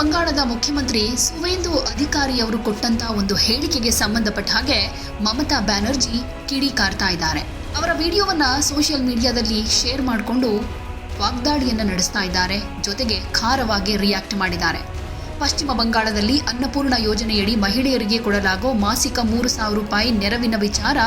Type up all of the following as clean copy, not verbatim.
ಬಂಗಾಳದ ಮುಖ್ಯಮಂತ್ರಿ ಸುವೇಂದು ಅಧಿಕಾರಿ ಅವರು ಕೊಟ್ಟಂತಹ ಒಂದು ಹೇಳಿಕೆಗೆ ಸಂಬಂಧಪಟ್ಟ ಹಾಗೆ ಮಮತಾ ಬ್ಯಾನರ್ಜಿ ಕಿಡಿಕಾರ್ತಾ ಇದ್ದಾರೆ. ಅವರ ವಿಡಿಯೋವನ್ನ ಸೋಷಿಯಲ್ ಮೀಡಿಯಾದಲ್ಲಿ ಶೇರ್ ಮಾಡಿಕೊಂಡು ವಾಗ್ದಾಳಿಯನ್ನ ನಡೆಸ್ತಾ ಇದ್ದಾರೆ. ಜೊತೆಗೆ ಖಾರವಾಗಿ ರಿಯಾಕ್ಟ್ ಮಾಡಿದ್ದಾರೆ. ಪಶ್ಚಿಮ ಬಂಗಾಳದಲ್ಲಿ ಅನ್ನಪೂರ್ಣ ಯೋಜನೆಯಡಿ ಮಹಿಳೆಯರಿಗೆ ಕೊಡಲಾಗೋ ಮಾಸಿಕ 3,000 ರೂಪಾಯಿ ನೆರವಿನ ವಿಚಾರ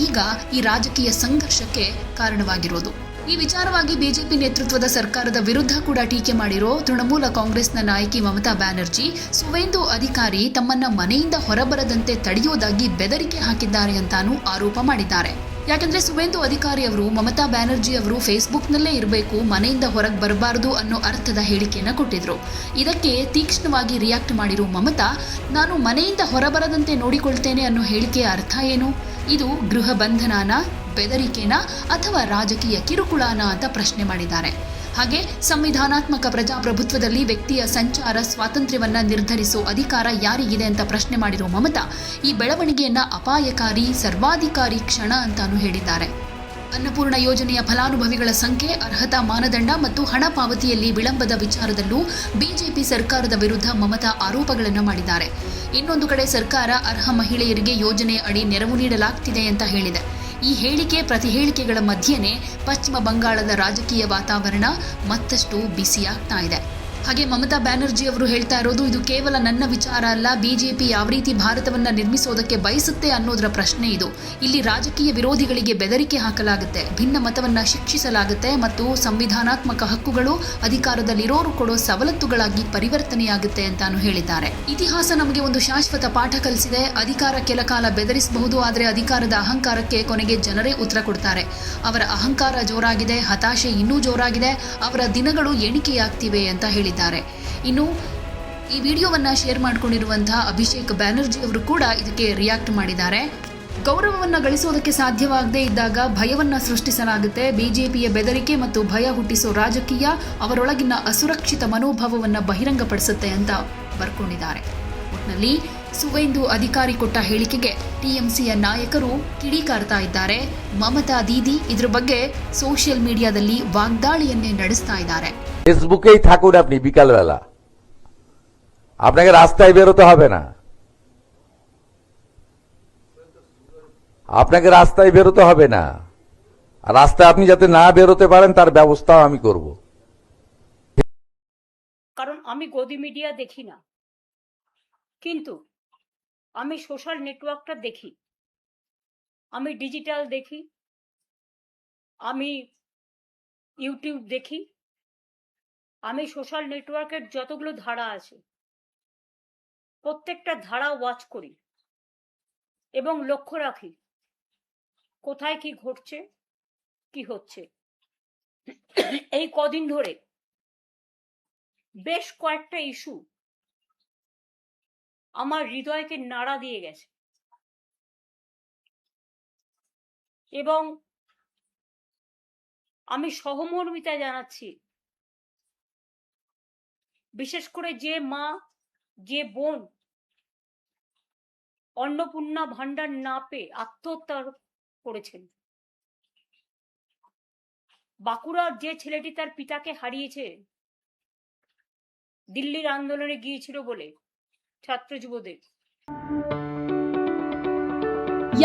ಈಗ ಈ ರಾಜಕೀಯ ಸಂಘರ್ಷಕ್ಕೆ ಕಾರಣವಾಗಿರೋದು. ಈ ವಿಚಾರವಾಗಿ ಬಿಜೆಪಿ ನೇತೃತ್ವದ ಸರ್ಕಾರದ ವಿರುದ್ಧ ಕೂಡ ಟೀಕೆ ಮಾಡಿರೋ ತೃಣಮೂಲ ಕಾಂಗ್ರೆಸ್ನ ನಾಯಕಿ ಮಮತಾ ಬ್ಯಾನರ್ಜಿ ಸುವೇಂದು ಅಧಿಕಾರಿ ತಮ್ಮನ್ನ ಮನೆಯಿಂದ ಹೊರಬರದಂತೆ ತಡೆಯುವುದಾಗಿ ಬೆದರಿಕೆ ಹಾಕಿದ್ದಾರೆ ಅಂತಾನೂ ಆರೋಪ ಮಾಡಿದ್ದಾರೆ. ಯಾಕಂದ್ರೆ ಸುವೇಂದು ಅಧಿಕಾರಿ ಅವರು ಮಮತಾ ಬ್ಯಾನರ್ಜಿ ಅವರು ಫೇಸ್ಬುಕ್ನಲ್ಲೇ ಇರಬೇಕು, ಮನೆಯಿಂದ ಹೊರಗೆ ಬರಬಾರದು ಅನ್ನೋ ಅರ್ಥದ ಹೇಳಿಕೆಯನ್ನ ಕೊಟ್ಟಿದ್ರು. ಇದಕ್ಕೆ ತೀಕ್ಷ್ಣವಾಗಿ ರಿಯಾಕ್ಟ್ ಮಾಡಿರೋ ಮಮತಾ, ನಾನು ಮನೆಯಿಂದ ಹೊರಬರದಂತೆ ನೋಡಿಕೊಳ್ತೇನೆ ಅನ್ನೋ ಹೇಳಿಕೆಯ ಅರ್ಥ ಏನು? ಇದು ಗೃಹ ಬಂಧನನ, ಬೆದರಿಕೆನಾ ಅಥವಾ ರಾಜಕೀಯ ಕಿರುಕುಳನ ಅಂತ ಪ್ರಶ್ನೆ ಮಾಡಿದ್ದಾರೆ. ಹಾಗೆ ಸಂವಿಧಾನಾತ್ಮಕ ಪ್ರಜಾಪ್ರಭುತ್ವದಲ್ಲಿ ವ್ಯಕ್ತಿಯ ಸಂಚಾರ ಸ್ವಾತಂತ್ರ್ಯವನ್ನ ನಿರ್ಧರಿಸೋ ಅಧಿಕಾರ ಯಾರಿಗಿದೆ ಅಂತ ಪ್ರಶ್ನೆ ಮಾಡಿರೋ ಮಮತಾ, ಈ ಬೆಳವಣಿಗೆಯನ್ನ ಅಪಾಯಕಾರಿ ಸರ್ವಾಧಿಕಾರಿ ಕ್ಷಣ ಅಂತಾನೂ ಹೇಳಿದ್ದಾರೆ. ಅನ್ನಪೂರ್ಣ ಯೋಜನೆಯ ಫಲಾನುಭವಿಗಳ ಸಂಖ್ಯೆ, ಅರ್ಹತಾ ಮಾನದಂಡ ಮತ್ತು ಹಣ ಪಾವತಿಯಲ್ಲಿ ವಿಳಂಬದ ವಿಚಾರದಲ್ಲೂ ಬಿಜೆಪಿ ಸರ್ಕಾರದ ವಿರುದ್ಧ ಮಮತಾ ಆರೋಪಗಳನ್ನು ಮಾಡಿದ್ದಾರೆ. ಇನ್ನೊಂದು ಕಡೆ ಸರ್ಕಾರ ಅರ್ಹ ಮಹಿಳೆಯರಿಗೆ ಯೋಜನೆ ಅಡಿ ನೆರವು ನೀಡಲಾಗ್ತಿದೆ ಅಂತ ಹೇಳಿದೆ. ಈ ಹೇಳಿಕೆ ಪ್ರತಿ ಹೇಳಿಕೆಗಳ ಮಧ್ಯೆನೇ ಪಶ್ಚಿಮ ಬಂಗಾಳದ ರಾಜಕೀಯ ವಾತಾವರಣ ಮತ್ತಷ್ಟು ಬಿಸಿಯಾಗ್ತಾ ಇದೆ. ಹಾಗೆ ಮಮತಾ ಬ್ಯಾನರ್ಜಿ ಅವರು ಹೇಳ್ತಾ ಇರೋದು, ಇದು ಕೇವಲ ನನ್ನ ವಿಚಾರ ಅಲ್ಲ, ಬಿಜೆಪಿ ಯಾವ ರೀತಿ ಭಾರತವನ್ನ ನಿರ್ಮಿಸೋದಕ್ಕೆ ಬಯಸುತ್ತೆ ಅನ್ನೋದರ ಪ್ರಶ್ನೆ ಇದು. ಇಲ್ಲಿ ರಾಜಕೀಯ ವಿರೋಧಿಗಳಿಗೆ ಬೆದರಿಕೆ ಹಾಕಲಾಗುತ್ತೆ, ಭಿನ್ನ ಮತವನ್ನ ಶಿಕ್ಷಿಸಲಾಗುತ್ತೆ ಮತ್ತು ಸಂವಿಧಾನಾತ್ಮಕ ಹಕ್ಕುಗಳು ಅಧಿಕಾರದಲ್ಲಿರೋರು ಕೊಡೋ ಸವಲತ್ತುಗಳಾಗಿ ಪರಿವರ್ತನೆಯಾಗುತ್ತೆ ಅಂತಾನು ಹೇಳಿದ್ದಾರೆ. ಇತಿಹಾಸ ನಮಗೆ ಒಂದು ಶಾಶ್ವತ ಪಾಠ ಕಲಿಸಿದೆ. ಅಧಿಕಾರ ಕೆಲ ಕಾಲ ಬೆದರಿಸಬಹುದು, ಆದರೆ ಅಧಿಕಾರದ ಅಹಂಕಾರಕ್ಕೆ ಕೊನೆಗೆ ಜನರೇ ಉತ್ತರ ಕೊಡ್ತಾರೆ. ಅವರ ಅಹಂಕಾರ ಜೋರಾಗಿದೆ, ಹತಾಶೆ ಇನ್ನೂ ಜೋರಾಗಿದೆ, ಅವರ ದಿನಗಳು ಎಣಿಕೆಯಾಗ್ತಿವೆ ಅಂತ ಹೇಳಿದ್ದಾರೆ. ಇನ್ನು ಈ ವಿಡಿಯೋವನ್ನ ಶೇರ್ ಮಾಡಿಕೊಂಡಿರುವಂತಹ ಅಭಿಷೇಕ್ ಬ್ಯಾನರ್ಜಿ ಅವರು ಕೂಡ ಇದಕ್ಕೆ ರಿಯಾಕ್ಟ್ ಮಾಡಿದ್ದಾರೆ. ಗೌರವವನ್ನ ಗಳಿಸೋದಕ್ಕೆ ಸಾಧ್ಯವಾಗದೇ ಇದ್ದಾಗ ಭಯವನ್ನ ಸೃಷ್ಟಿಸಲಾಗುತ್ತೆ. ಬಿಜೆಪಿಯ ಬೆದರಿಕೆ ಮತ್ತು ಭಯ ಹುಟ್ಟಿಸೋ ರಾಜಕೀಯ ಅವರೊಳಗಿನ ಅಸುರಕ್ಷಿತ ಮನೋಭಾವವನ್ನ ಬಹಿರಂಗಪಡಿಸುತ್ತೆ ಅಂತ ಬರ್ಕೊಂಡಿದ್ದಾರೆ. ಒಟ್ನಲ್ಲಿ ಸುವೇಂದು ಅಧಿಕಾರಿ ಕೊಟ್ಟ ಹೇಳಿಕೆಗೆ ಟಿಎಂಸಿಯ ನಾಯಕರು ಕಿಡಿಕಾರ್ತಾ ಇದ್ದಾರೆ. ಮಮತಾ ದೀದಿ ಇದ್ರ ಬಗ್ಗೆ ಸೋಷಿಯಲ್ ಮೀಡಿಯಾದಲ್ಲಿ ವಾಗ್ದಾಳಿಯನ್ನೇ ನಡೆಸ್ತಾ ಇದ್ದಾರೆ. ফেসবুকেই থাকুন আপনি, বিকালবেলা আপনাকে রাস্তায় বেরোতে হবে না, আপনাকে রাস্তায় বেরোতে হবে না, আর রাস্তায় আপনি যাতে না বেরোতে পারেন তার ব্যবস্থাও আমি করব। কারণ আমি গদি মিডিয়া দেখি না, কিন্তু আমি সোশ্যাল নেটওয়ার্কটা দেখি, আমি ডিজিটাল দেখি, আমি ইউটিউব দেখি, আমি সোশ্যাল নেটওয়ার্কের যতগুলো ধারা আছে প্রত্যেকটা ধারা ওয়াচ করি এবং লক্ষ্য রাখি কোথায় কি ঘটছে, কি হচ্ছে। এই কদিন ধরে বেশ কয়েকটা ইস্যু আমার হৃদয়কে নাড়া দিয়ে গেছে এবং আমি সহমর্মিতা জানাচ্ছি বিশেষ করে যে মা, যে বোন অন্নপূর্ণা ভান্ডার না পেয়ে আত্মহত্যা করেছেন, বাঁকুড়ার যে ছেলেটি তার পিতাকে হারিয়েছে দিল্লির আন্দোলনে গিয়েছিল বলে, ছাত্র যুবদের।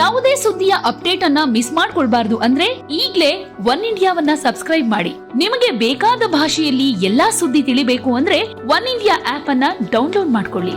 ಯಾವುದೇ ಸುದ್ದಿಯ ಅಪ್ಡೇಟ್ ಅನ್ನ ಮಿಸ್ ಮಾಡ್ಕೊಳ್ಬಾರ್ದು ಅಂದ್ರೆ ಈಗ್ಲೇ ಒನ್ ಇಂಡಿಯಾವನ್ನ ಸಬ್ಸ್ಕ್ರೈಬ್ ಮಾಡಿ. ನಿಮಗೆ ಬೇಕಾದ ಭಾಷೆಯಲ್ಲಿ ಎಲ್ಲಾ ಸುದ್ದಿ ತಿಳಿಬೇಕು ಅಂದ್ರೆ ಒನ್ ಇಂಡಿಯಾ ಆಪ್ ಅನ್ನ ಡೌನ್ಲೋಡ್ ಮಾಡ್ಕೊಳ್ಳಿ.